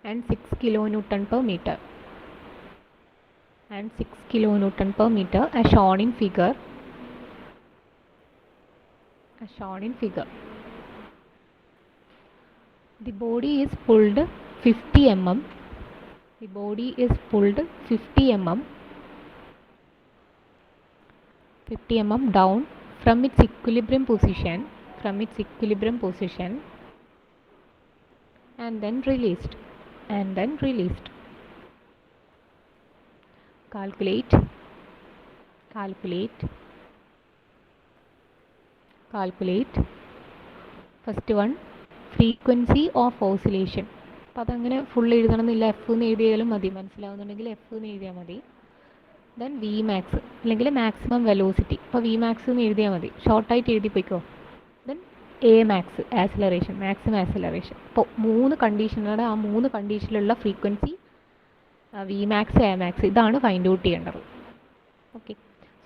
and 6 kilonewton per meter as shown in figure. The body is pulled 50 mm down from its equilibrium position and then released. Calculate first one, frequency of oscillation. അപ്പോൾ അതങ്ങനെ full എഴുതണമെന്നില്ല, F എന്ന് എഴുതിയാലും മതി, മനസ്സിലാവുന്നുണ്ടെങ്കിൽ F എന്ന് എഴുതിയാൽ മതി. Then V max അല്ലെങ്കിൽ maximum velocity, അപ്പോൾ വി മാക്സ് എന്ന് എഴുതിയാൽ മതി, ഷോർട്ടായിട്ട് എഴുതി പോയിക്കോ. Then A max acceleration, maximum acceleration. അപ്പോൾ 3 കണ്ടീഷനുകളുടെ ആ 3 കണ്ടീഷനിലുള്ള frequency V max A max ഇതാണ് ഫൈൻഡ് ഔട്ട് ചെയ്യേണ്ടത്. ഓക്കെ,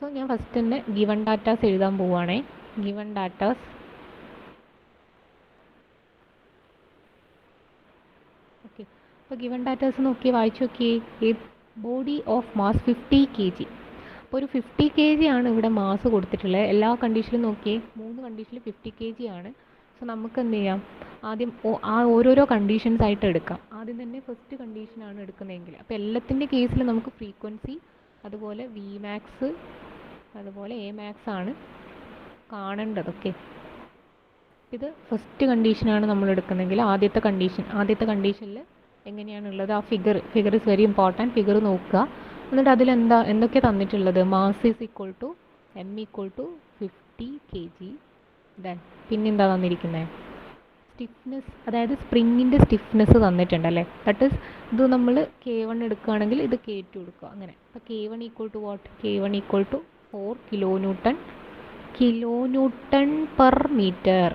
സോ ഞാൻ ഫസ്റ്റ് തന്നെ ഗിവൺ ഡാറ്റാസ് എഴുതാൻ പോവുകയാണേ. ഗിവൺ ഡാറ്റാസ് ഓക്കെ, അപ്പോൾ ഗിവൺ ഡാറ്റാസ് നോക്കി വായിച്ചു നോക്കിയേ. ഈ ബോഡി ഓഫ് മാസ് 50 kg, അപ്പോൾ ഒരു 50 kg ആണ് ഇവിടെ മാസ് കൊടുത്തിട്ടുള്ളത്. എല്ലാ കണ്ടീഷനിലും നോക്കിയേ, 3 കണ്ടീഷനിൽ 50 kg ആണ്. സോ നമുക്ക് എന്ത് ചെയ്യാം, ആദ്യം ആ ഓരോരോ കണ്ടീഷൻസ് ആയിട്ട് എടുക്കാം. ആദ്യം തന്നെ ഫസ്റ്റ് കണ്ടീഷനാണ് എടുക്കുന്നതെങ്കിൽ, അപ്പോൾ എല്ലാത്തിൻ്റെ കേസിൽ നമുക്ക് ഫ്രീക്വൻസി അതുപോലെ വി മാക്സ് അതുപോലെ എ മാക്സ് ആണ് കാണേണ്ടത്. ഓക്കെ, ഇത് ഫസ്റ്റ് കണ്ടീഷനാണ് നമ്മൾ എടുക്കുന്നതെങ്കിൽ ആദ്യത്തെ കണ്ടീഷനിൽ എങ്ങനെയാണുള്ളത്, ആ figure is very important. Figure നോക്കുക, എന്നിട്ട് എന്തൊക്കെ തന്നിട്ടുള്ളത്. Mass is equal to M equal to 50 kg. Then പിന്നെന്താ തന്നിരിക്കുന്നത്, സ്റ്റിഫ്നെസ്, അതായത് സ്പ്രിങ്ങിൻ്റെ സ്റ്റിഫ്നെസ് തന്നിട്ടുണ്ടല്ലേ. ദാറ്റ് ഈസ് ഇത് നമ്മൾ K1 എടുക്കുകയാണെങ്കിൽ ഇത് K2 എടുക്കുക, അങ്ങനെ. അപ്പോൾ K1 equal to what, K1 equal to 4 kilonewton per meter.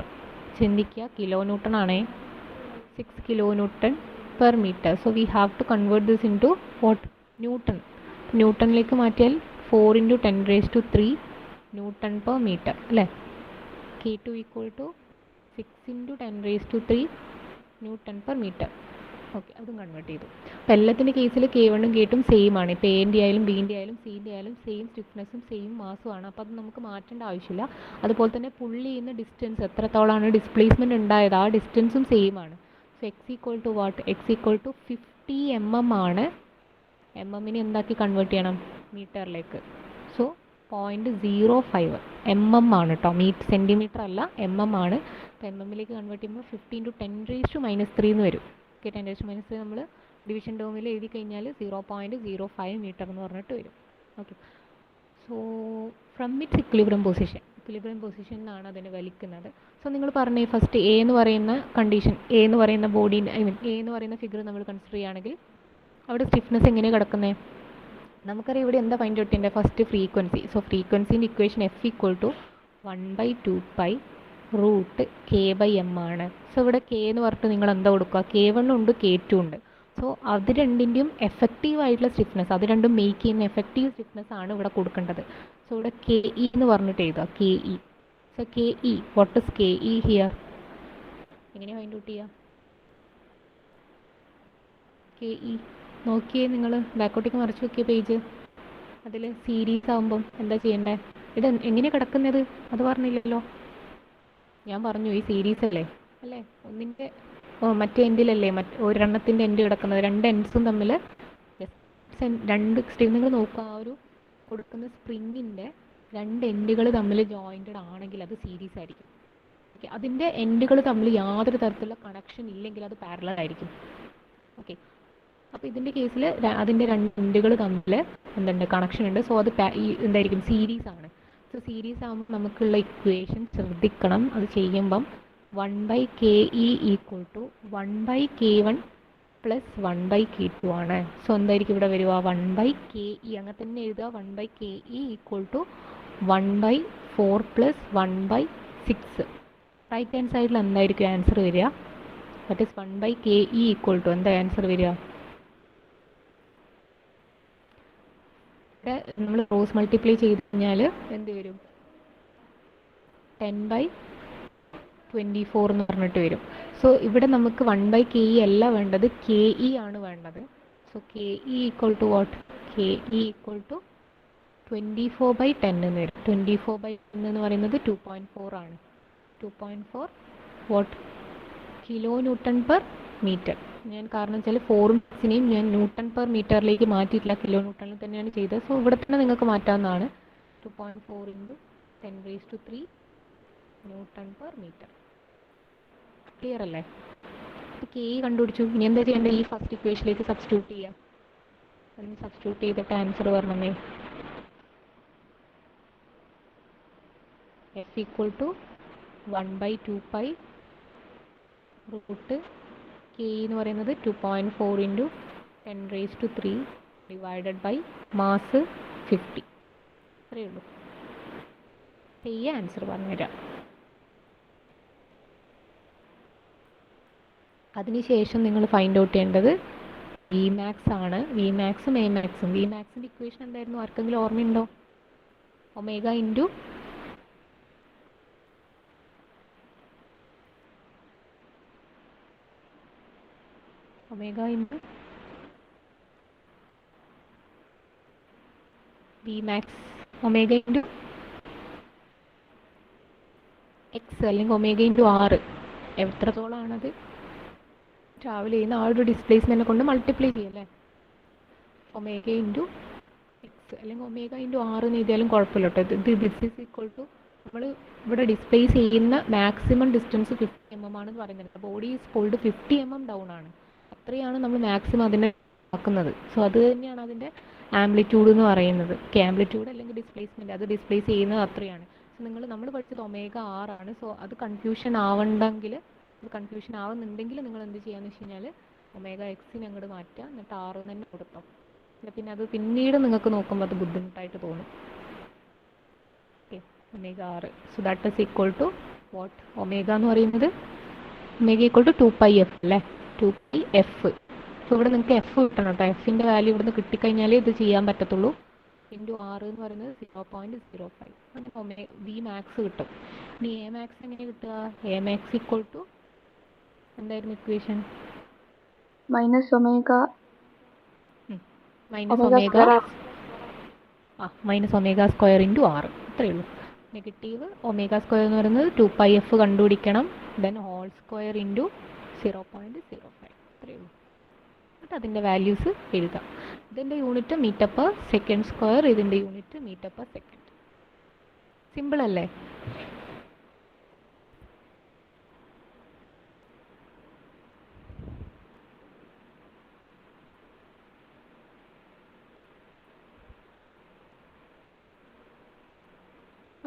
ചിന്തിക്കുക, കിലോന്യൂട്ടൺ ആണേ, 6 kilonewton per meter. So we have to convert this into what, Newton. ന്യൂട്ടണിലേക്ക് മാറ്റിയാൽ 4 × 10⁻³ Newton per meter അല്ലേ. K2 equal to 6 × 10⁻³ Newton per meter. Okay, അതും convert ചെയ്തു. അപ്പോൾ എല്ലാത്തിൻ്റെ കേസിൽ K1 ഉം K2 ഉം സെയിം ആണ്. ഇപ്പോൾ എൻ്റെ ആയാലും ബിൻ്റെ ആയാലും സിൻ്റെ ആയാലും സെയിം സ്റ്റിഫ്നെസ്സും സെയിം മാസും ആണ്. അപ്പോൾ അത് നമുക്ക് മാറ്റേണ്ട ആവശ്യമില്ല. അതുപോലെ തന്നെ പുള്ളി ചെയ്യുന്ന ഡിസ്റ്റൻസ് എത്രത്തോളമാണ് ഡിസ്പ്ലേസ്മെൻറ്റ് ഉണ്ടായത്, ആ ഡിസ്റ്റൻസും സെയിം ആണ്. So X equal to what, X equal to 50 mm ആണ്. MM എന്താക്കി കൺവേർട്ട് ചെയ്യണം, മീറ്ററിലേക്ക്. സോ 0.05 mm ആണ് കേട്ടോ, സെൻറ്റിമീറ്റർ അല്ല, MM ആണ്. അപ്പോൾ MM കൺവേർട്ട് ചെയ്യുമ്പോൾ 50 × 10⁻³ എന്ന് വരും. ഓക്കെ, 10⁻³ നമ്മൾ ഡിവിഷൻ ടേമിൽ എഴുതി കഴിഞ്ഞാൽ 0.05 മീറ്റർ എന്ന് പറഞ്ഞിട്ട് വരും. Okay, so from it's equilibrium position എന്നാണ് അതിനെ വലിക്കുന്നത്. സോ നിങ്ങൾ പറഞ്ഞേ, ഫസ്റ്റ് എ എന്ന് പറയുന്ന കണ്ടീഷൻ, എ എന്ന് പറയുന്ന ബോഡി, എ എന്ന് പറയുന്ന ഫിഗർ നമ്മൾ കൺസിഡർ ചെയ്യുകയാണെങ്കിൽ അവിടെ സ്റ്റിഫ്നെസ് എങ്ങനെയാണ് കിടക്കുന്നത്. നമുക്കറിയാം ഇവിടെ എന്താ ഫൈൻഡ് ഔട്ട് ചെയ്യേണ്ടത്, ഫസ്റ്റ് ഫ്രീക്വൻസി. സോ ഫ്രീക്വൻസിൻ്റെ equation F equal to 1/2π √K/m ആണ്. സോ ഇവിടെ K എന്ന് പറഞ്ഞിട്ട് നിങ്ങൾ എന്താ കൊടുക്കുക, K1 ഉണ്ട് K2 ഉണ്ട്. സോ അത് രണ്ടിൻ്റെയും എഫക്റ്റീവ് ആയിട്ടുള്ള സ്റ്റിഫ്നെസ്, അത് രണ്ടും മേക്ക് ചെയ്യുന്ന എഫക്റ്റീവ് സ്റ്റിഫ്നെസ് ആണ് ഇവിടെ കൊടുക്കേണ്ടത്. സോ ഇവിടെ KE എന്ന് പറഞ്ഞിട്ട് എഴുതുക, KE. So KE, what is KE here, എങ്ങനെ ഫൈൻഡ് ഔട്ട് ചെയ്യുക KE? നോക്കിയേ, നിങ്ങൾ ബാക്കോട്ടേക്ക് മറിച്ച് നോക്കിയ പേജ്, അതിൽ സീരീസ് ആകുമ്പം എന്താ ചെയ്യേണ്ടത്, ഇത് എങ്ങനെയാണ് കിടക്കുന്നത് അത് പറഞ്ഞില്ലല്ലോ. ഞാൻ പറഞ്ഞു ഈ സീരീസ് അല്ലേ, ഒന്നിൻ്റെ മറ്റേ എൻഡിലല്ലേ ഒരെണ്ണത്തിൻ്റെ എൻഡ് കിടക്കുന്നത്, 2 എൻഡ്സും തമ്മിൽ 2 നിങ്ങൾ നോക്കുക, ആ ഒരു കൊടുക്കുന്ന സ്പ്രിങ്ങിൻ്റെ 2 എൻഡുകൾ തമ്മിൽ ജോയിൻറ്റഡ് ആണെങ്കിൽ അത് സീരീസ് ആയിരിക്കും. ഓക്കെ, അതിൻ്റെ എൻഡുകൾ തമ്മിൽ യാതൊരു തരത്തിലുള്ള കണക്ഷൻ ഇല്ലെങ്കിൽ അത് പാരലൽ ആയിരിക്കും. ഓക്കെ, അപ്പോൾ ഇതിൻ്റെ കേസിൽ അതിൻ്റെ 2 എൻഡുകൾ തമ്മിൽ എന്തുണ്ട്, കണക്ഷൻ ഉണ്ട്. സോ അത് എന്തായിരിക്കും, സീരീസ് ആണ്. സോ സീരീസ് ആകുമ്പോൾ നമുക്കുള്ള ഇക്വേഷൻ ശ്രദ്ധിക്കണം. അത് ചെയ്യുമ്പം 1/ke equal to 1/k1 plus 1/k2 ആണ്. സോ എന്തായിരിക്കും ഇവിടെ വരിക? 1/ke, അങ്ങനെ തന്നെ എഴുതുക. 1/ke equal to 1/4 plus 1/6. Right hand സൈഡിൽ എന്തായിരിക്കും ആൻസർ വരിക? That is 1/ke equal to എന്താ ആൻസർ വരിക? ഇവിടെ നമ്മൾ ക്രോസ് മൾട്ടിപ്ലൈ ചെയ്ത് കഴിഞ്ഞാൽ എന്ത് വരും? 10/24 എന്ന് പറഞ്ഞിട്ട് വരും. സോ ഇവിടെ നമുക്ക് 1/ke അല്ല വേണ്ടത്, ke ആണ് വേണ്ടത്. So ke equal to what? ke equal to 24/10 എന്ന് വരും. 24/10 എന്ന് പറയുന്നത് 2.4 ആണ്. 2.4 what? Kilonewton per metre. ഞാൻ കാരണം വെച്ചാൽ ഫോർമുലസിനെയും ഞാൻ ന്യൂട്ടൺ പെർ മീറ്ററിലേക്ക് മാറ്റിയിട്ടില്ല, കിലോ ന്യൂട്ടണിൽ തന്നെയാണ് ചെയ്തത്. സോ ഇവിടെ തന്നെ നിങ്ങൾക്ക് മാറ്റാവുന്നതാണ്. 2.4 × 10⁻³ ന്യൂട്ടൺ പെർ മീറ്റർ. ക്ലിയർ അല്ലേ? കെ കണ്ടുപിടിച്ചു. ഇനി എന്താ ചെയ്യേണ്ടത്? ഈ ഫസ്റ്റ് ഇക്വേഷനിലേക്ക് സബ്സ്റ്റിറ്റ്യൂട്ട് ചെയ്യാം. ഒന്ന് സബ്സ്റ്റിറ്റ്യൂട്ട് ചെയ്തിട്ട് ആൻസർ പറഞ്ഞേ. F equal to 1/2π root K എന്ന് പറയുന്നത് 2.4 × 10⁻³ ഡിവൈഡഡ് ബൈ മാസ് 50. അത്രയേ ഉള്ളൂ. ചെയ്യുക, ആൻസർ പറഞ്ഞുതരാം. അതിനുശേഷം നിങ്ങൾ ഫൈൻഡ് ഔട്ട് ചെയ്യേണ്ടത് വി മാക്സ് ആണ്. വി മാക്സും എ മാക്സും. വി മാക്സിൻ്റെ ഇക്വേഷൻ എന്തായിരുന്നു? ആർക്കെങ്കിലും ഓർമ്മയുണ്ടോ? Omega into V max omega into X അല്ലെങ്കിൽ ഒമേഗ ഇൻറ്റു ആറ്. എത്രത്തോളമാണത്? ട്രാവൽ ചെയ്യുന്ന ആ ഒരു ഡിസ്പ്ലേസ്മെൻറ്റിനെ കൊണ്ട് മൾട്ടിപ്ലൈ ചെയ്യല്ലേ. ഒമേഗ ഇൻറ്റു എക്സ് അല്ലെങ്കിൽ ഒമേഗ ഇൻറ്റു ആറ് എന്ന് എഴുതിയാലും കുഴപ്പമില്ല കേട്ടോ. ദിസ് ഈസ് ഈക്വൽ ടു നമ്മൾ ഇവിടെ ഡിസ്പ്ലേസ് ചെയ്യുന്ന മാക്സിമം ഡിസ്റ്റൻസ് 50 mm ആണെന്ന് പറയുന്നത്. Body is pulled 50 mm down ആണ്. അത്രയാണ് നമ്മൾ മാക്സിമം അതിനെ ആക്കുന്നത്. സോ അത് തന്നെയാണ് അതിൻ്റെ ആംപ്ലിറ്റ്യൂഡ് എന്ന് പറയുന്നത്. ആംപ്ലിറ്റ്യൂഡ് അല്ലെങ്കിൽ ഡിസ്പ്ലേസ്മെൻറ്റ്, അത് ഡിസ്പ്ലേസ് ചെയ്യുന്നത് അത്രയാണ്. സോ നമ്മൾ പഠിച്ചത് ഒമേഗ ആറാണ്. സോ അത് കൺഫ്യൂഷൻ ആവുന്നുണ്ടെങ്കിൽ നിങ്ങൾ എന്ത് ചെയ്യാന്ന് വെച്ച് കഴിഞ്ഞാൽ ഒമേഗ എക്സിന് അങ്ങോട്ട് മാറ്റുക, എന്നിട്ട് ആറ് തന്നെ കൊടുത്തോ. പിന്നെ അത് പിന്നീട് നിങ്ങൾക്ക് നോക്കുമ്പോൾ അത് ബുദ്ധിമുട്ടായിട്ട് തോന്നും. ഓക്കെ, ഒമേഗ ആറ്. So that is equal to what? Omega എന്ന് പറയുന്നത് ഒമേഗ ഈക്വൽ ടു 2πf അല്ലേ? 2πf. സോ ഇവിടെ നിങ്ങൾക്ക് എഫ് കിട്ടണം കേട്ടോ. എഫിൻ്റെ വാല്യൂ ഇവിടുന്ന് കിട്ടിക്കഴിഞ്ഞാലേ ഇത് ചെയ്യാൻ പറ്റത്തുള്ളൂ. ഇൻറ്റു ആറ് എന്ന് പറയുന്നത് 0.05. അങ്ങനെ വി മാക്സ് കിട്ടും. ഇനി എ മാക്സ് എങ്ങനെ കിട്ടുക? എ മാക്സ് ഈക്വൽ ടു എന്തായിരുന്നു equation? Minus omega square into ആറ്. അത്രയേ ഉള്ളൂ. നെഗറ്റീവ് ഒമേഗ സ്ക്വയർ എന്ന് പറയുന്നത് 2πf കണ്ടുപിടിക്കണം. Then whole square into 0.05. അത്രയേ ഉള്ളൂ. എന്നിട്ട് അതിൻ്റെ വാല്യൂസ് എഴുതാം. ഇതിൻ്റെ unit metre per second square, ഇതിൻ്റെ unit metre per second. Simple അല്ലേ?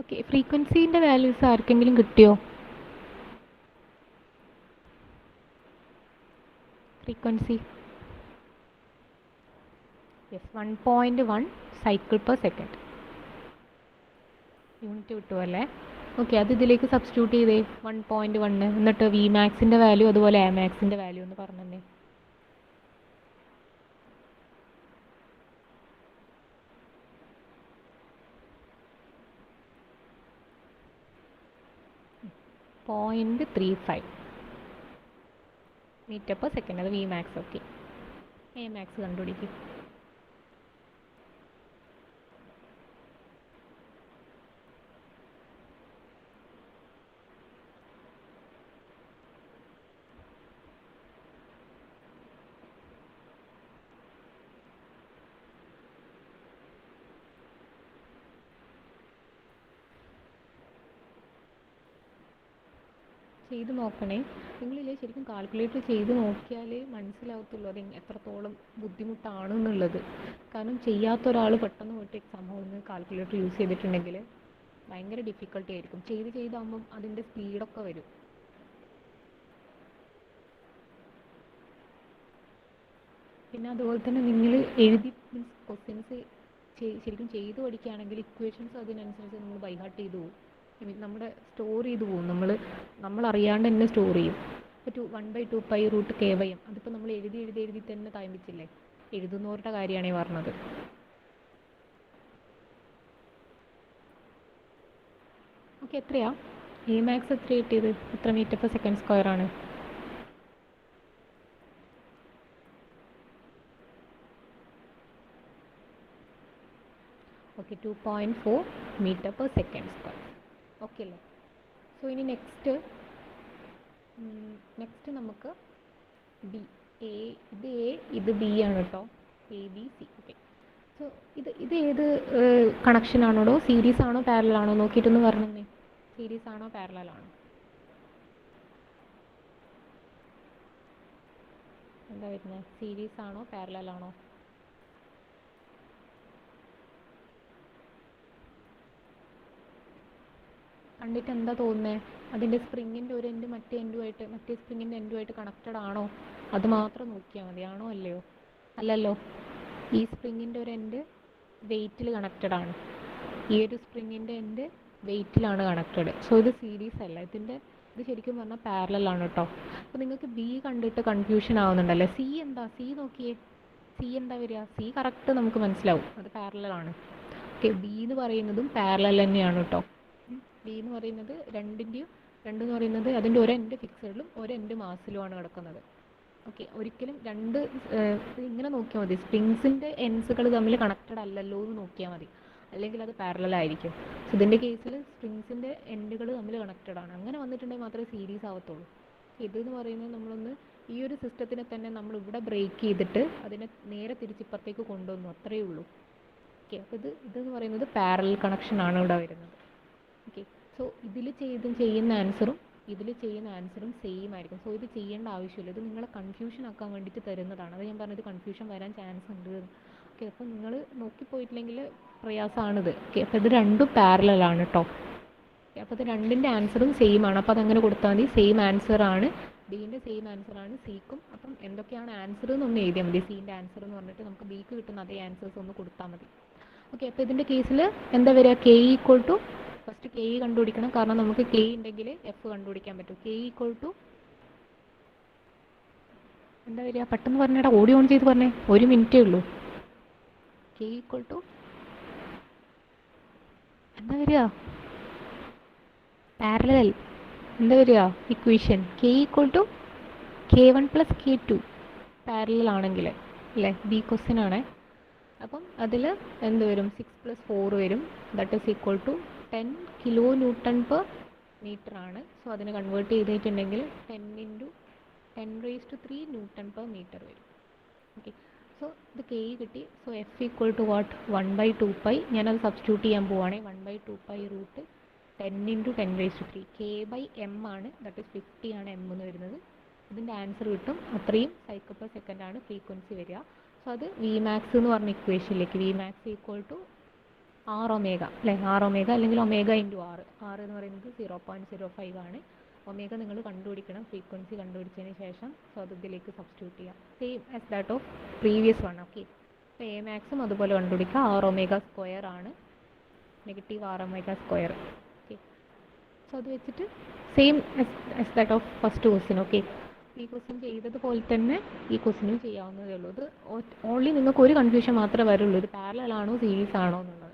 ഓക്കെ, ഫ്രീക്വൻസീൻ്റെ വാല്യൂസ് ആർക്കെങ്കിലും കിട്ടിയോ? Frequency yes, 1.1 cycle per second unit കിട്ടുമല്ലേ? ഓക്കെ, അത് ഇതിലേക്ക് സബ്സ്റ്റിറ്റ്യൂട്ട് ചെയ്തേ 1.1. എന്നിട്ട് വി മാക്സിൻ്റെ വാല്യൂ അതുപോലെ എ മാക്സിൻ്റെ വാല്യൂ എന്ന് പറഞ്ഞേ. .35 മീറ്റർ പെർ സെക്കൻഡ്. അത് V max. Okay, A max കണ്ടുപിടിക്കും. ചെയ്ത് നോക്കണേ. നിങ്ങളില്ലേ ശരിക്കും കാൽക്കുലേറ്റർ ചെയ്ത് നോക്കിയാലേ മനസ്സിലാവത്തുള്ളൂ അത് എത്രത്തോളം ബുദ്ധിമുട്ടാണെന്നുള്ളത്. കാരണം ചെയ്യാത്ത ഒരാൾ പെട്ടെന്ന് പോയിട്ട് എക്സാം ഹോളിൽ നിന്ന് കാൽക്കുലേറ്റർ യൂസ് ചെയ്തിട്ടുണ്ടെങ്കിൽ ഭയങ്കര ഡിഫിക്കൽട്ടി ആയിരിക്കും. ചെയ്താകുമ്പം അതിൻ്റെ സ്പീഡൊക്കെ വരും. പിന്നെ അതുപോലെ തന്നെ നിങ്ങൾ എഴുതി മീൻസ് ക്വസ്റ്റ്യൻസ് ശരിക്കും ചെയ്ത് പഠിക്കുകയാണെങ്കിൽ ഇക്വേഷൻസ് അതിനനുസരിച്ച് നമ്മൾ ബൈ ഹാർട്ട് ചെയ്ത് പോകും. ഐ മീൻ നമ്മുടെ സ്റ്റോർ ചെയ്ത് പോകും. നമ്മൾ അറിയാണ്ട് തന്നെ സ്റ്റോർ ചെയ്യും. ഇപ്പോൾ 1/2π√k/m അതിപ്പോൾ നമ്മൾ എഴുതി തന്നെ തയ്മിച്ചില്ലേ. എഴുതുന്നവരുടെ കാര്യമാണ് ഈ പറഞ്ഞത്. ഓക്കെ, എത്രയാ എ മാക്സ് എത്ര കിട്ടിയത്? എത്ര മീറ്റർ/സെക്കൻഡ് ആണ്? Okay, 2.4 metre second. ഓക്കെ അല്ലേ? സോ ഇനി നെക്സ്റ്റ് നമുക്ക് ബി എ, ഇത് ബി ആണ് കേട്ടോ. ABC. ഓക്കെ, സോ ഇത് ഏത് കണക്ഷൻ ആണോ? സീരീസ് ആണോ പാരലൽ ആണോ നോക്കിയിട്ടൊന്ന് പറഞ്ഞേ. സീരീസ് ആണോ പാരലൽ ആണോ? എന്താ വരുന്നത്? സീരീസ് ആണോ പാരലൽ ആണോ? കണ്ടിട്ട് എന്താ തോന്നുന്നത്? അതിൻ്റെ സ്പ്രിങ്ങിൻ്റെ ഒരു എൻഡ് മറ്റേ സ്പ്രിങ്ങിൻ്റെ എൻഡുമായിട്ട് കണക്റ്റഡ് ആണോ? അത് മാത്രം നോക്കിയാൽ മതി. ആണോ അല്ലയോ? അല്ലല്ലോ. ഈ സ്പ്രിങ്ങിൻ്റെ ഒരു എൻഡ് വെയിറ്റിൽ കണക്റ്റഡ് ആണ്, ഈ ഒരു സ്പ്രിങ്ങിൻ്റെ എൻഡ് വെയിറ്റിലാണ് കണക്റ്റഡ്. സോ ഇത് സീരീസ് അല്ല, ഇത് ശരിക്കും പറഞ്ഞാൽ പാരലൽ ആണ് കേട്ടോ. അപ്പോൾ നിങ്ങൾക്ക് ബി കണ്ടിട്ട് കൺഫ്യൂഷൻ ആവുന്നുണ്ടല്ലേ. സി നോക്കിയേ. സി എന്താ വരിക? സി കറക്റ്റ് നമുക്ക് മനസ്സിലാവും, അത് പാരലൽ ആണ്. ഓക്കെ, ബി എന്ന് പറയുന്നതും പാരലൽ തന്നെയാണ് കേട്ടോ. ബി എന്ന് പറയുന്നത് രണ്ടെന്ന് പറയുന്നത് അതിൻ്റെ ഒരു എൻഡ് ഫിക്സഡിലും ഒരു എൻഡ് മാസിലുമാണ് കിടക്കുന്നത്. ഓക്കെ, ഒരിക്കലും ഇങ്ങനെ നോക്കിയാൽ മതി, സ്പ്രിങ്സിൻ്റെ എൻഡ്സുകൾ തമ്മിൽ കണക്റ്റഡ് അല്ലല്ലോ എന്ന് നോക്കിയാൽ മതി, അല്ലെങ്കിൽ അത് പാരലൽ ആയിരിക്കും. സോ ഇതിൻ്റെ കേസിൽ സ്പ്രിങ്സിൻ്റെ എൻഡുകൾ തമ്മിൽ കണക്റ്റഡ് ആണ്. അങ്ങനെ വന്നിട്ടുണ്ടെങ്കിൽ മാത്രമേ സീരീസ് ആവത്തുള്ളൂ. ഇതെന്ന് പറയുന്നത് നമ്മളൊന്ന് ഈ ഒരു സിസ്റ്റത്തിനെ തന്നെ നമ്മൾ ഇവിടെ ബ്രേക്ക് ചെയ്തിട്ട് അതിനെ നേരെ തിരിച്ചിപ്പുറത്തേക്ക് കൊണ്ടുവന്നു, അത്രയേ ഉള്ളൂ. ഓക്കെ, അപ്പോൾ ഇതെന്ന് പറയുന്നത് പാരലൽ കണക്ഷൻ ആണ് ഇവിടെ വരുന്നത്. ഓക്കെ, സോ ഇതിൽ ചെയ്യുന്ന ആൻസറും സെയിം ആയിരിക്കും. സോ ഇത് ചെയ്യേണ്ട ആവശ്യമില്ല. ഇത് നിങ്ങളെ കൺഫ്യൂഷൻ ആക്കാൻ വേണ്ടിയിട്ട് തരുന്നതാണ്. അത് ഞാൻ പറഞ്ഞത് കൺഫ്യൂഷൻ വരാൻ ചാൻസ് ഉണ്ട്. ഓക്കെ, അപ്പോൾ നിങ്ങൾ നോക്കിപ്പോയിട്ടില്ലെങ്കിൽ പ്രയാസമാണിത്. ഓക്കെ, അപ്പോൾ ഇത് രണ്ടും പാരലലാണ് കേട്ടോ. അപ്പോൾ ഇത് രണ്ടിൻ്റെ ആൻസറും സെയിം ആണ്. അപ്പോൾ അതങ്ങനെ കൊടുത്താൽ മതി. സെയിം ആൻസറാണ് ബീൻ്റെ, സെയിം ആൻസറാണ് സിക്കും. അപ്പം എന്തൊക്കെയാണ് ആൻസർ എന്നൊന്ന് എഴുതിയാൽ മതി. സീൻ്റെ ആൻസർ എന്ന് പറഞ്ഞിട്ട് നമുക്ക് ബിക്ക് കിട്ടുന്ന അതേ ആൻസേഴ്സ് ഒന്ന് കൊടുത്താൽ മതി. ഓക്കെ, അപ്പോൾ ഇതിൻ്റെ കേസിൽ എന്താ വരിക? K equal to, first K കണ്ടുപിടിക്കണം, കാരണം നമുക്ക് കെ ഉണ്ടെങ്കിൽ എഫ് കണ്ടുപിടിക്കാൻ പറ്റും. കെ ഈക്വൽ ടു എന്താ വരിക? പെട്ടെന്ന് പറഞ്ഞേടാ, ഓഡിയോ ഓൺ ചെയ്ത് പറഞ്ഞേ, 1 മിനിറ്റേ ഉള്ളൂ. കെ ഈക്വൽ ടു എന്താ വരിക? പാരലൽ എന്താ വരിക? Equation K equal to K1 + K2 parallel ആണെങ്കിൽ അല്ലേ? ബി ക്വസ്റ്റ്യൻ ആണ്. അപ്പം അതിൽ എന്ത് വരും? 6 + 4 വരും. That is equal to 10 kN/m ആണ്. സോ അതിനെ കൺവേർട്ട് ചെയ്തിട്ടുണ്ടെങ്കിൽ 10 × 10⁻³ Nm/m വരും. ഓക്കെ, സോ ഇത് കെ കിട്ടി. So F equal to what? 1/2π. ഞാനത് സബ്സ്റ്റിറ്റ്യൂട്ട് ചെയ്യാൻ പോവുകയാണെങ്കിൽ 1/2π√10 × 10⁻³ K/m ആണ്. ദാറ്റ് ഈസ് 50 ആണ് എം എന്ന് വരുന്നത്. ഇതിൻ്റെ ആൻസർ കിട്ടും. അത്രയും സൈക്കിൾ/സെക്കൻഡ് ആണ് ഫ്രീക്വൻസി വരിക. സോ അത് വി മാക്സ് എന്ന് പറഞ്ഞ ഇക്വേഷനിലേക്ക് V max equal to R⍵, അല്ലേ? R⍵ അല്ലെങ്കിൽ ω × R എന്ന് പറയുന്നത് 0.05 ആണ്. ഒമേഗ നിങ്ങൾ കണ്ടുപിടിക്കണം, ഫ്രീക്വൻസി കണ്ടുപിടിച്ചതിന് ശേഷം. സോ അത് ഇതിലേക്ക് സബ്സ്റ്റിറ്റ്യൂട്ട് ചെയ്യാം, same as that of previous one. Okay, അപ്പോൾ എ മാക്സും അതുപോലെ കണ്ടുപിടിക്കുക. R⍵² ആണ്, -R⍵². ഓക്കെ, സോ അത് വെച്ചിട്ട് same as that of first question. Okay, ഈ ക്വസ്റ്റ്യൻ ചെയ്തതുപോലെ തന്നെ ഈ ക്വസ്റ്റ്യനും ചെയ്യാവുന്നതേ ഉള്ളൂ. ഇത് ഓൺലി നിങ്ങൾക്ക് ഒരു കൺഫ്യൂഷൻ മാത്രമേ വരുള്ളൂ, ഇത് പാരലൽ ആണോ സീരീസ് ആണോ എന്നുള്ളത്.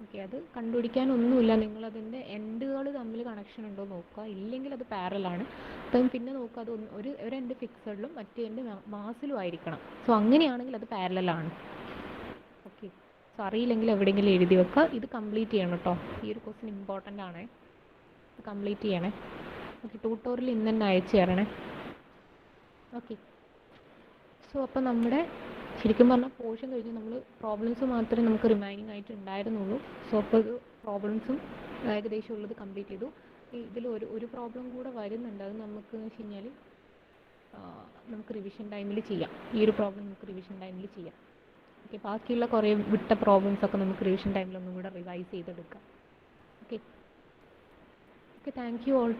ഓക്കെ, അത് കണ്ടുപിടിക്കാനൊന്നുമില്ല. നിങ്ങളതിൻ്റെ എൻഡുകൾ തമ്മിൽ കണക്ഷൻ ഉണ്ടോ നോക്കുക, ഇല്ലെങ്കിൽ അത് പാരലാണ്. അപ്പം പിന്നെ നോക്കുക, അത് ഒരു എൻഡ് ഫിക്സഡിലും മറ്റേ എൻഡ് മാസിലും ആയിരിക്കണം. സോ അങ്ങനെയാണെങ്കിൽ അത് പാരലാണ്. ഓക്കെ, സോ അറിയില്ലെങ്കിൽ എവിടെയെങ്കിലും എഴുതി വെക്കുക. ഇത് കംപ്ലീറ്റ് ചെയ്യണം കേട്ടോ. ഈ ഒരു ക്വസ്റ്റ്യൻ ഇമ്പോർട്ടൻ്റ് ആണ്, ഇത് കംപ്ലീറ്റ് ചെയ്യണേ. ഓക്കെ, ട്യൂട്ടോറിയൽ ഇന്ന് തന്നെ അയച്ചു തരണേ. ഓക്കെ, സോ അപ്പോൾ നമ്മുടെ ശരിക്കും പറഞ്ഞാൽ പോർഷൻ കഴിഞ്ഞ് നമ്മൾ പ്രോബ്ലംസ് മാത്രമേ നമുക്ക് റിമൈനിങ് ആയിട്ട് ഉണ്ടായിരുന്നുള്ളൂ. സോ അപ്പോൾ ഇത് പ്രോബ്ലംസും ഏകദേശം ഉള്ളത് കംപ്ലീറ്റ് ചെയ്തു. ഇതിൽ ഒരു പ്രോബ്ലം കൂടെ വരുന്നുണ്ട്. അത് നമുക്ക് എന്ന് വെച്ച് കഴിഞ്ഞാൽ നമുക്ക് റിവിഷൻ ടൈമിൽ ചെയ്യാം. ഈ ഒരു പ്രോബ്ലം നമുക്ക് റിവിഷൻ ടൈമിൽ ചെയ്യാം. ഓക്കെ, ബാക്കിയുള്ള കുറേ വിട്ട പ്രോബ്ലംസൊക്കെ നമുക്ക് റിവിഷൻ ടൈമിൽ ഒന്നും കൂടെ റിവൈസ് ചെയ്തെടുക്കാം. Okay thank you all.